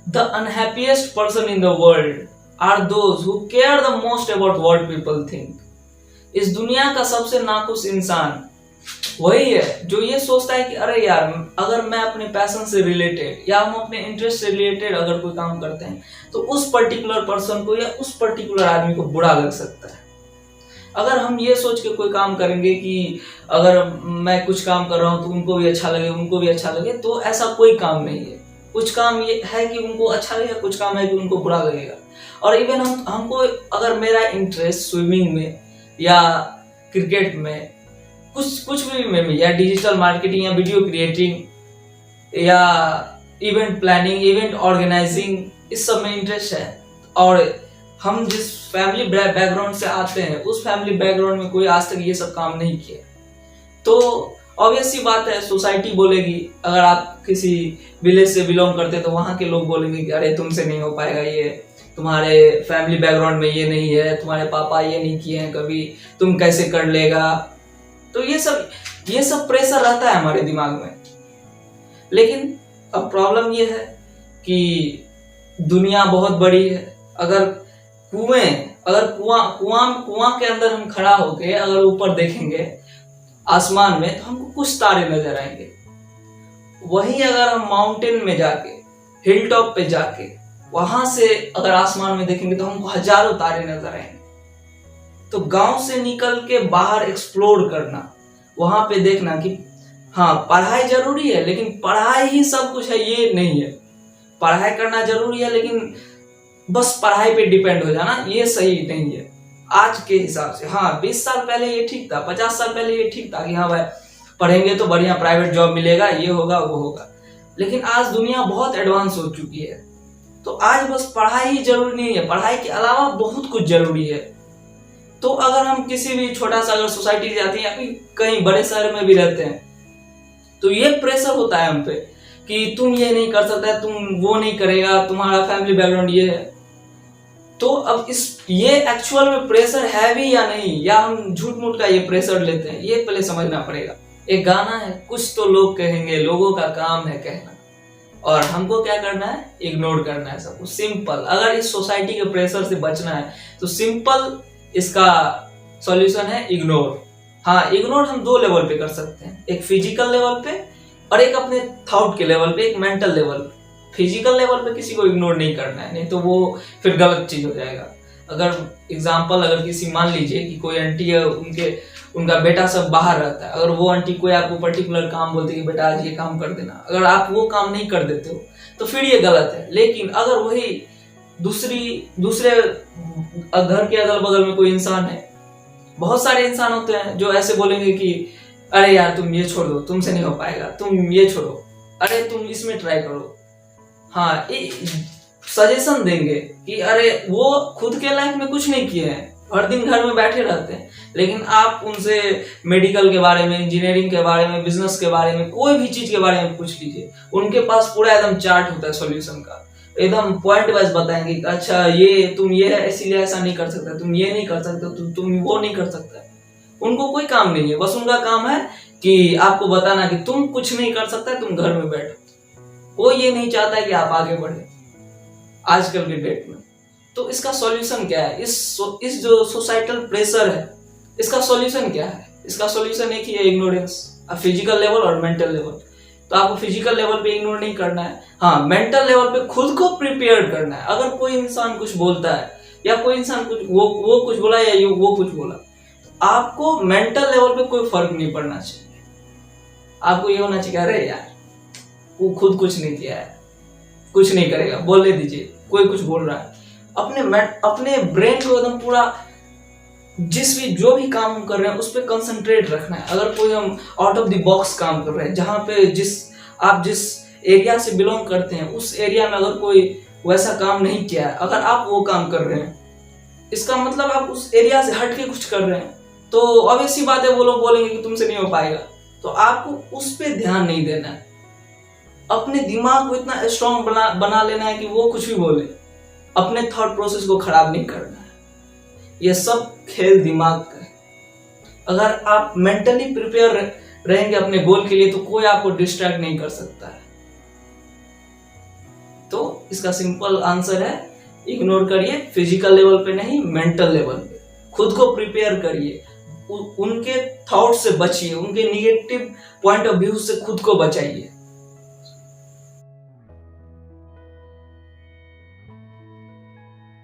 The unhappiest person in the world are those who care the most about what people think. इस दुनिया का सबसे नाखुश इंसान वही है जो ये सोचता है कि अरे यार, अगर मैं अपने पैशन से रिलेटेड या हम अपने इंटरेस्ट से रिलेटेड अगर कोई काम करते हैं तो उस पर्टिकुलर पर्सन को या उस पर्टिकुलर आदमी को बुरा लग सकता है। अगर हम ये सोच के कोई काम करेंगे कि अगर मैं कुछ काम कर रहा हूँ तो उनको भी अच्छा लगे, उनको भी अच्छा लगे, तो ऐसा कोई काम नहीं है। कुछ काम ये है कि उनको अच्छा लगेगा, कुछ काम है कि उनको बुरा लगेगा। और इवन हमको अगर मेरा इंटरेस्ट स्विमिंग में या क्रिकेट में कुछ भी में या डिजिटल मार्केटिंग या वीडियो क्रिएटिंग या इवेंट प्लानिंग, इवेंट ऑर्गेनाइजिंग, इस सब में इंटरेस्ट है, और हम जिस फैमिली बैकग्राउंड से आते हैं उस फैमिली बैकग्राउंड में कोई आज तक ये सब काम नहीं किया, तो ऑब्वियस सी बात है सोसाइटी बोलेगी। अगर आप किसी विलेज से बिलोंग करते हैं तो वहाँ के लोग बोलेंगे कि अरे तुमसे नहीं हो पाएगा, ये तुम्हारे फैमिली बैकग्राउंड में ये नहीं है, तुम्हारे पापा ये नहीं किए हैं कभी, तुम कैसे कर लेगा। तो ये सब प्रेशर रहता है हमारे दिमाग में। लेकिन अब प्रॉब्लम ये है कि दुनिया बहुत बड़ी है। अगर कुआं के अंदर हम खड़ा होके अगर ऊपर देखेंगे आसमान में तो हमको कुछ तारे नजर आएंगे। वहीं अगर हम माउंटेन में जाके, हिल टॉप पे जाके वहां से अगर आसमान में देखेंगे तो हमको हजारों तारे नजर आएंगे। तो गांव से निकल के बाहर एक्सप्लोर करना, वहां पे देखना कि हाँ पढ़ाई जरूरी है लेकिन पढ़ाई ही सब कुछ है ये नहीं है। पढ़ाई करना जरूरी है लेकिन बस पढ़ाई पे डिपेंड हो जाना ये सही नहीं है आज के हिसाब से। हाँ 20 साल पहले ये ठीक था, 50 साल पहले ये ठीक था कि हाँ भाई पढ़ेंगे तो बढ़िया प्राइवेट जॉब मिलेगा, ये होगा वो होगा। लेकिन आज दुनिया बहुत एडवांस हो चुकी है, तो आज बस पढ़ाई ही जरूरी नहीं है, पढ़ाई के अलावा बहुत कुछ जरूरी है। तो अगर हम किसी भी छोटा सा अगर सोसाइटी जाते हैं या फिर कहीं बड़े शहर में भी रहते हैं तो ये प्रेशर होता है हम पे कि तुम ये नहीं कर सकता, तुम वो नहीं करेगा, तुम्हारा फैमिली बैकग्राउंड ये है। तो अब ये एक्चुअल में प्रेशर है भी या नहीं, या हम झूठ मूठ का ये प्रेशर लेते हैं, ये पहले समझना पड़ेगा। एक गाना है, कुछ तो लोग कहेंगे, लोगों का काम है कहना, और हमको क्या करना है, इग्नोर करना है सब कुछ। सिंपल, अगर इस सोसाइटी के प्रेशर से बचना है तो सिंपल इसका सॉल्यूशन है इग्नोर। हाँ इग्नोर हम 2 लेवल पे कर सकते हैं, एक फिजिकल लेवल पे और एक अपने थॉट के लेवल पे, एक मेंटल लेवल पे। फिजिकल लेवल पे किसी को इग्नोर नहीं करना है, नहीं तो वो फिर गलत चीज हो जाएगा। अगर एग्जांपल, अगर किसी मान लीजिए कि कोई आंटी है, उनका बेटा सब बाहर रहता है, अगर वो आंटी कोई आपको पर्टिकुलर काम बोलती है कि बेटा आज ये काम कर देना, अगर आप वो काम नहीं कर देते हो तो फिर ये गलत है। लेकिन अगर वही दूसरे घर के अगल बगल में कोई इंसान है, बहुत सारे इंसान होते हैं जो ऐसे बोलेंगे कि अरे यार तुम ये छोड़ दो, तुमसे नहीं हो पाएगा, तुम ये छोड़ो, अरे तुम इसमें ट्राई करो। हाँ सजेशन देंगे कि अरे वो खुद के लाइफ में कुछ नहीं किए हैं, हर दिन घर में बैठे रहते हैं, लेकिन आप उनसे मेडिकल के बारे में, इंजीनियरिंग के बारे में, बिजनेस के बारे में, कोई भी चीज के बारे में पूछ लीजिए, उनके पास पूरा एकदम चार्ट होता है सॉल्यूशन का, एकदम पॉइंट वाइज बताएंगे कि अच्छा ये तुम ये है इसीलिए ऐसा नहीं कर सकते, तुम ये नहीं कर सकते, तुम वो नहीं कर सकते। उनको कोई काम नहीं है, बस उनका काम है कि आपको बताना कि तुम कुछ नहीं कर सकते, तुम घर में बैठो। वो ये नहीं चाहता है कि आप आगे बढ़े आजकल के डेट में। तो इसका सॉल्यूशन क्या है, इस जो सोसाइटल प्रेशर है इसका सॉल्यूशन क्या है? इसका सॉल्यूशन एक ही है, इग्नोरेंस, फिजिकल लेवल और मेंटल लेवल। तो आपको फिजिकल लेवल पे इग्नोर नहीं करना है, हाँ मेंटल लेवल पे खुद को प्रिपेयर करना है। अगर कोई इंसान कुछ बोलता है या कोई इंसान कुछ वो कुछ बोला या वो कुछ बोला, तो आपको मेंटल लेवल पे कोई फर्क नहीं पड़ना चाहिए। आपको ये होना चाहिए अरे यार वो खुद कुछ नहीं किया है, कुछ नहीं करेगा, बोलने दीजिए, कोई कुछ बोल रहा है। अपने ब्रेन को एकदम पूरा जो भी काम हम कर रहे हैं उस पर कंसंट्रेट रखना है। अगर कोई हम आउट ऑफ द बॉक्स काम कर रहे हैं, जहाँ पे आप जिस एरिया से बिलोंग करते हैं उस एरिया में अगर कोई वैसा काम नहीं किया है, अगर आप वो काम कर रहे हैं, इसका मतलब आप उस एरिया से हट के कुछ कर रहे हैं, तो ऑब्वियस सी बात है वो लोग बोलेंगे कि तुमसे नहीं हो पाएगा। तो आपको उस पर ध्यान नहीं देना है, अपने दिमाग को इतना स्ट्रांग बना लेना है कि वो कुछ भी बोले, अपने थॉट प्रोसेस को खराब नहीं करना है। ये सब खेल दिमाग का है। अगर आप मेंटली प्रिपेयर रहेंगे अपने गोल के लिए तो कोई आपको डिस्ट्रैक्ट नहीं कर सकता है। तो तो इसका सिंपल आंसर है इग्नोर करिए, फिजिकल लेवल पे नहीं, मेंटल लेवल पे खुद को प्रिपेयर करिए, उनके थॉट से बचिए, उनके निगेटिव पॉइंट ऑफ व्यू से खुद को बचाइए।